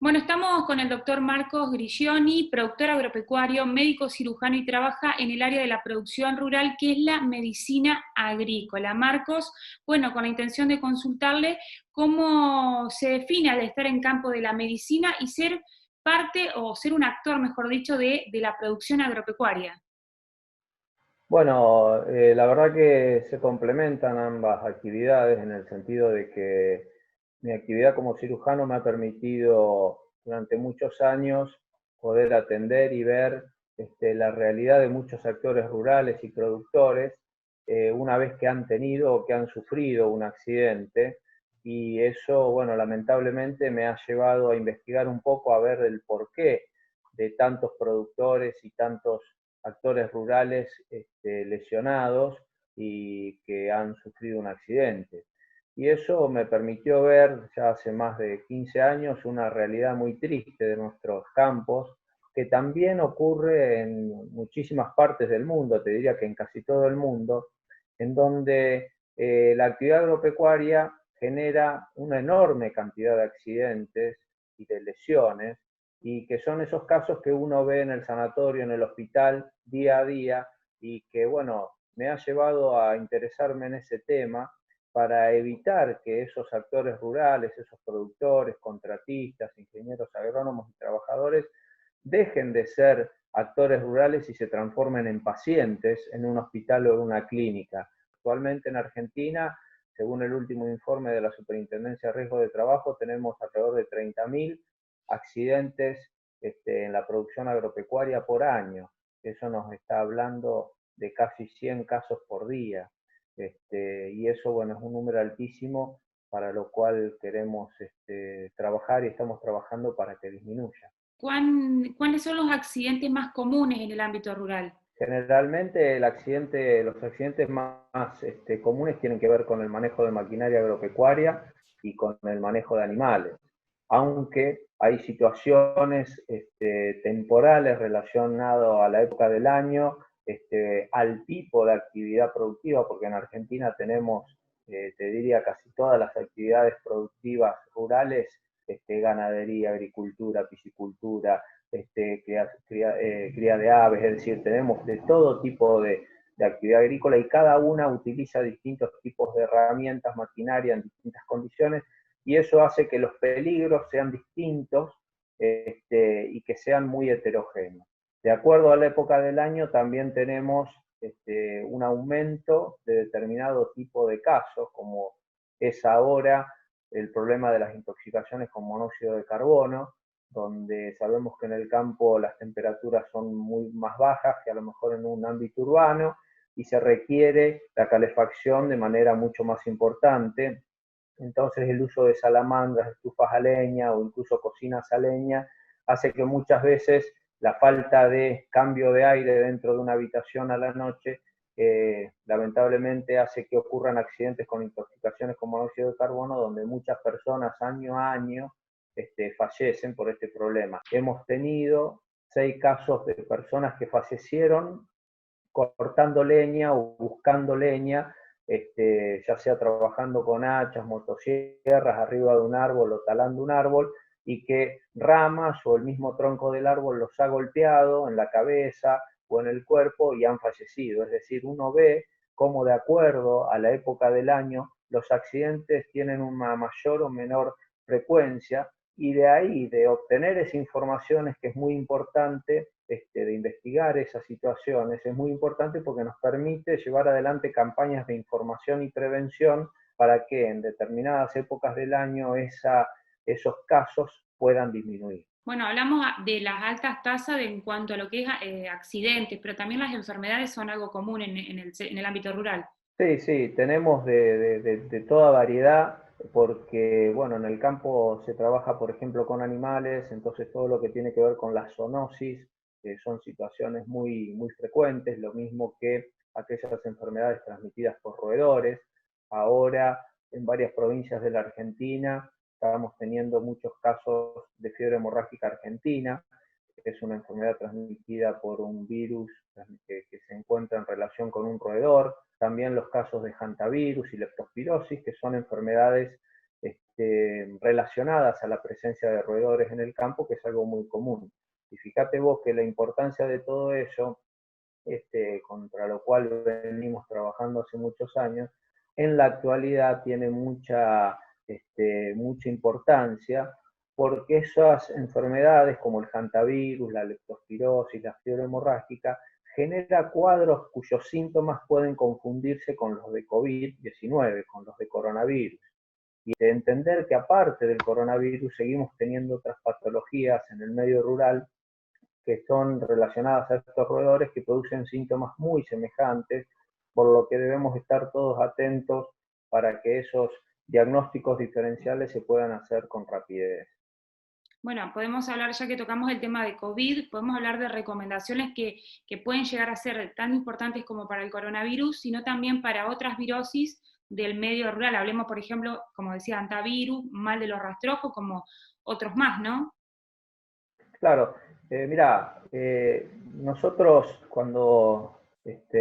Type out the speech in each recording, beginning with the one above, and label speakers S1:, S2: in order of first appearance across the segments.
S1: Bueno, estamos con el doctor Marcos Grigioni, productor agropecuario, médico cirujano y trabaja en el área de la producción rural, que es la medicina agrícola. Marcos, bueno, con la intención de consultarle cómo se define al estar en campo de la medicina y ser parte, o ser un actor, mejor dicho, de la producción agropecuaria.
S2: Bueno, la verdad que se complementan ambas actividades en el sentido de que mi actividad como cirujano me ha permitido durante muchos años poder atender y ver la realidad de muchos actores rurales y productores una vez que han tenido o que han sufrido un accidente, y eso, bueno, lamentablemente me ha llevado a investigar un poco a ver el porqué de tantos productores y tantos actores rurales lesionados y que han sufrido un accidente. Y eso me permitió ver ya hace más de 15 años una realidad muy triste de nuestros campos, que también ocurre en muchísimas partes del mundo, te diría que en casi todo el mundo, en donde la actividad agropecuaria genera una enorme cantidad de accidentes y de lesiones, y que son esos casos que uno ve en el sanatorio, en el hospital, día a día, y que, bueno, me ha llevado a interesarme en ese tema para evitar que esos actores rurales, esos productores, contratistas, ingenieros agrónomos y trabajadores dejen de ser actores rurales y se transformen en pacientes en un hospital o en una clínica. Actualmente en Argentina, según el último informe de la Superintendencia de Riesgo de Trabajo, tenemos alrededor de 30.000 accidentes en la producción agropecuaria por año. Eso nos está hablando de casi 100 casos por día. Y eso, bueno, es un número altísimo para lo cual queremos trabajar y estamos trabajando para que disminuya.
S1: ¿Cuáles son los accidentes más comunes en el ámbito rural?
S2: Generalmente los accidentes más comunes tienen que ver con el manejo de maquinaria agropecuaria y con el manejo de animales, aunque hay situaciones temporales relacionadas a la época del año, al tipo de actividad productiva, porque en Argentina tenemos, te diría, casi todas las actividades productivas rurales, ganadería, agricultura, piscicultura, cría de aves, es decir, tenemos de todo tipo de actividad agrícola, y cada una utiliza distintos tipos de herramientas, maquinaria en distintas condiciones, y eso hace que los peligros sean distintos y que sean muy heterogéneos. De acuerdo a la época del año también tenemos un aumento de determinado tipo de casos, como es ahora el problema de las intoxicaciones con monóxido de carbono, donde sabemos que en el campo las temperaturas son muy más bajas que a lo mejor en un ámbito urbano, y se requiere la calefacción de manera mucho más importante. Entonces el uso de salamandras, estufas a leña o incluso cocinas a leña hace que muchas veces la falta de cambio de aire dentro de una habitación a la noche lamentablemente hace que ocurran accidentes con intoxicaciones con monóxido de carbono, donde muchas personas año a año fallecen por este problema. Hemos tenido 6 casos de personas que fallecieron cortando leña o buscando leña, ya sea trabajando con hachas, motosierras, arriba de un árbol o talando un árbol, y que ramas o el mismo tronco del árbol los ha golpeado en la cabeza o en el cuerpo y han fallecido. Es decir, uno ve cómo de acuerdo a la época del año los accidentes tienen una mayor o menor frecuencia, y de ahí, de obtener esa información, es que es muy importante, de investigar esas situaciones, es muy importante porque nos permite llevar adelante campañas de información y prevención para que en determinadas épocas del año esos casos puedan disminuir.
S1: Bueno, hablamos de las altas tasas en cuanto a lo que es accidentes, pero también las enfermedades son algo común en el ámbito rural.
S2: Sí, sí, tenemos de toda variedad, porque bueno, en el campo se trabaja, por ejemplo, con animales, entonces todo lo que tiene que ver con la zoonosis son situaciones muy, muy frecuentes, lo mismo que aquellas enfermedades transmitidas por roedores. Ahora, en varias provincias de la Argentina, estamos teniendo muchos casos de fiebre hemorrágica argentina, que es una enfermedad transmitida por un virus que se encuentra en relación con un roedor. También los casos de hantavirus y leptospirosis, que son enfermedades relacionadas a la presencia de roedores en el campo, que es algo muy común. Y fíjate vos que la importancia de todo eso, contra lo cual venimos trabajando hace muchos años, en la actualidad tiene mucha importancia, porque esas enfermedades como el hantavirus, la leptospirosis, la fiebre hemorrágica, genera cuadros cuyos síntomas pueden confundirse con los de COVID-19, con los de coronavirus. Y de entender que aparte del coronavirus seguimos teniendo otras patologías en el medio rural que son relacionadas a estos roedores que producen síntomas muy semejantes, por lo que debemos estar todos atentos para que esos diagnósticos diferenciales se puedan hacer con rapidez.
S1: Bueno, podemos hablar, ya que tocamos el tema de COVID, podemos hablar de recomendaciones que pueden llegar a ser tan importantes como para el coronavirus, sino también para otras virosis del medio rural. Hablemos, por ejemplo, como decía, hantavirus, mal de los rastrojos, como otros más, ¿no?
S2: Claro, mirá, nosotros cuando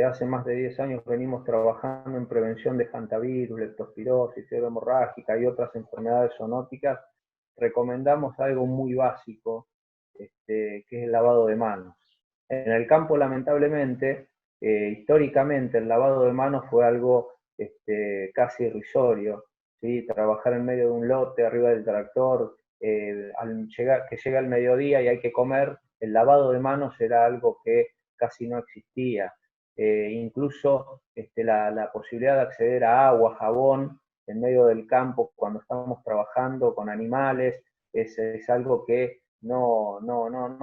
S2: hace más de 10 años venimos trabajando en prevención de hantavirus, leptospirosis, fiebre hemorrágica y otras enfermedades zoonóticas, recomendamos algo muy básico, que es el lavado de manos. En el campo, lamentablemente, históricamente el lavado de manos fue algo casi irrisorio, ¿sí? Trabajar en medio de un lote, arriba del tractor, que llega el mediodía y hay que comer, el lavado de manos era algo que casi no existía. Incluso la posibilidad de acceder a agua, jabón, en medio del campo cuando estamos trabajando con animales, es algo que no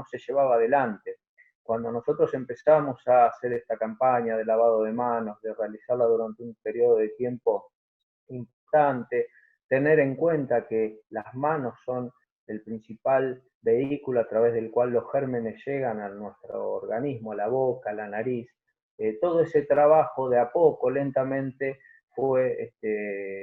S2: se llevaba adelante. Cuando nosotros empezamos a hacer esta campaña de lavado de manos, de realizarla durante un periodo de tiempo importante, tener en cuenta que las manos son el principal vehículo a través del cual los gérmenes llegan a nuestro organismo, a la boca, a la nariz. Todo ese trabajo de a poco, lentamente, fue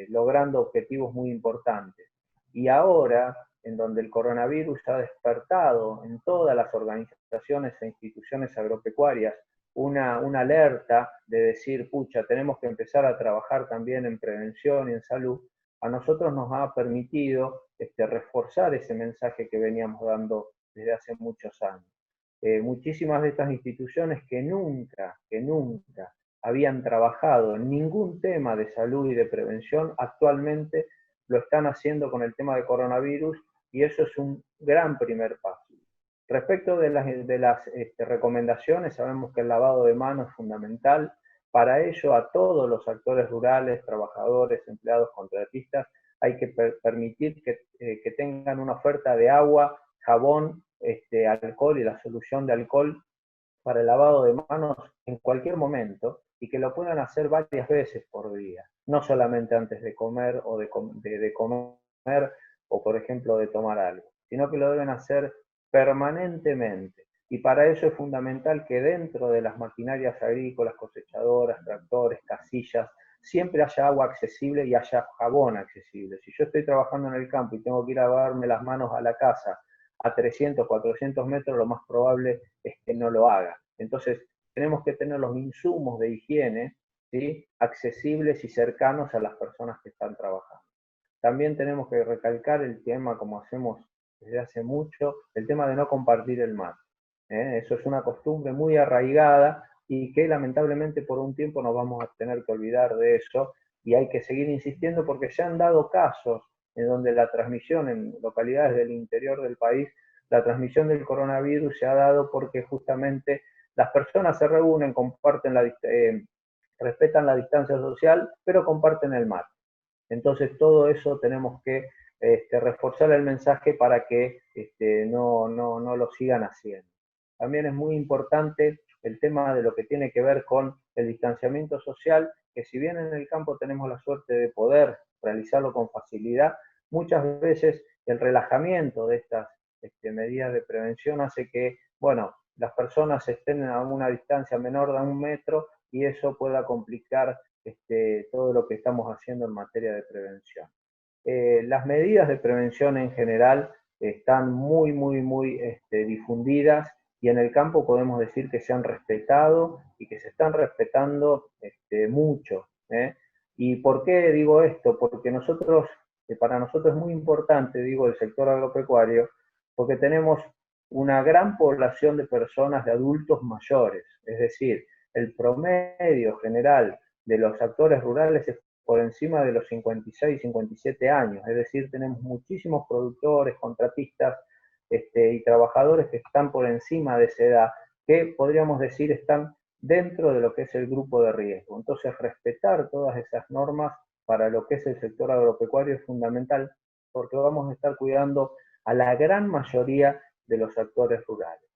S2: logrando objetivos muy importantes. Y ahora, en donde el coronavirus ha despertado en todas las organizaciones e instituciones agropecuarias una alerta de decir, pucha, tenemos que empezar a trabajar también en prevención y en salud, a nosotros nos ha permitido reforzar ese mensaje que veníamos dando desde hace muchos años. Muchísimas de estas instituciones que nunca habían trabajado en ningún tema de salud y de prevención, actualmente lo están haciendo con el tema de coronavirus, y eso es un gran primer paso. Respecto de las recomendaciones, sabemos que el lavado de manos es fundamental. Para ello, a todos los actores rurales, trabajadores, empleados, contratistas, hay que permitir que tengan una oferta de agua, jabón, alcohol y la solución de alcohol para el lavado de manos en cualquier momento, y que lo puedan hacer varias veces por día, no solamente antes de comer o de comer o, por ejemplo, de tomar algo, sino que lo deben hacer permanentemente. Y para eso es fundamental que dentro de las maquinarias agrícolas, cosechadoras, tractores, casillas, siempre haya agua accesible y haya jabón accesible. Si yo estoy trabajando en el campo y tengo que ir a lavarme las manos a la casa a 300, 400 metros, lo más probable es que no lo haga. Entonces, tenemos que tener los insumos de higiene, ¿sí?, accesibles y cercanos a las personas que están trabajando. También tenemos que recalcar el tema, como hacemos desde hace mucho, el tema de no compartir el mate. Eso es una costumbre muy arraigada y que lamentablemente por un tiempo nos vamos a tener que olvidar de eso, y hay que seguir insistiendo porque se han dado casos en donde la transmisión en localidades del interior del país, la transmisión del coronavirus se ha dado porque justamente las personas se reúnen, respetan la distancia social, pero comparten el mate. Entonces todo eso tenemos que reforzar el mensaje para que no lo sigan haciendo. También es muy importante el tema de lo que tiene que ver con el distanciamiento social, que si bien en el campo tenemos la suerte de poder realizarlo con facilidad, muchas veces el relajamiento de estas medidas de prevención hace que, bueno, las personas estén a una distancia menor de 1 metro, y eso pueda complicar todo lo que estamos haciendo en materia de prevención. Las medidas de prevención en general están muy difundidas, y en el campo podemos decir que se han respetado y que se están respetando mucho. ¿Y por qué digo esto? Porque nosotros que para nosotros es muy importante, digo, el sector agropecuario, porque tenemos una gran población de personas, de adultos mayores, es decir, el promedio general de los actores rurales es por encima de los 56, 57 años, es decir, tenemos muchísimos productores, contratistas y trabajadores que están por encima de esa edad, que podríamos decir están dentro de lo que es el grupo de riesgo. Entonces, respetar todas esas normas para lo que es el sector agropecuario es fundamental, porque vamos a estar cuidando a la gran mayoría de los actores rurales.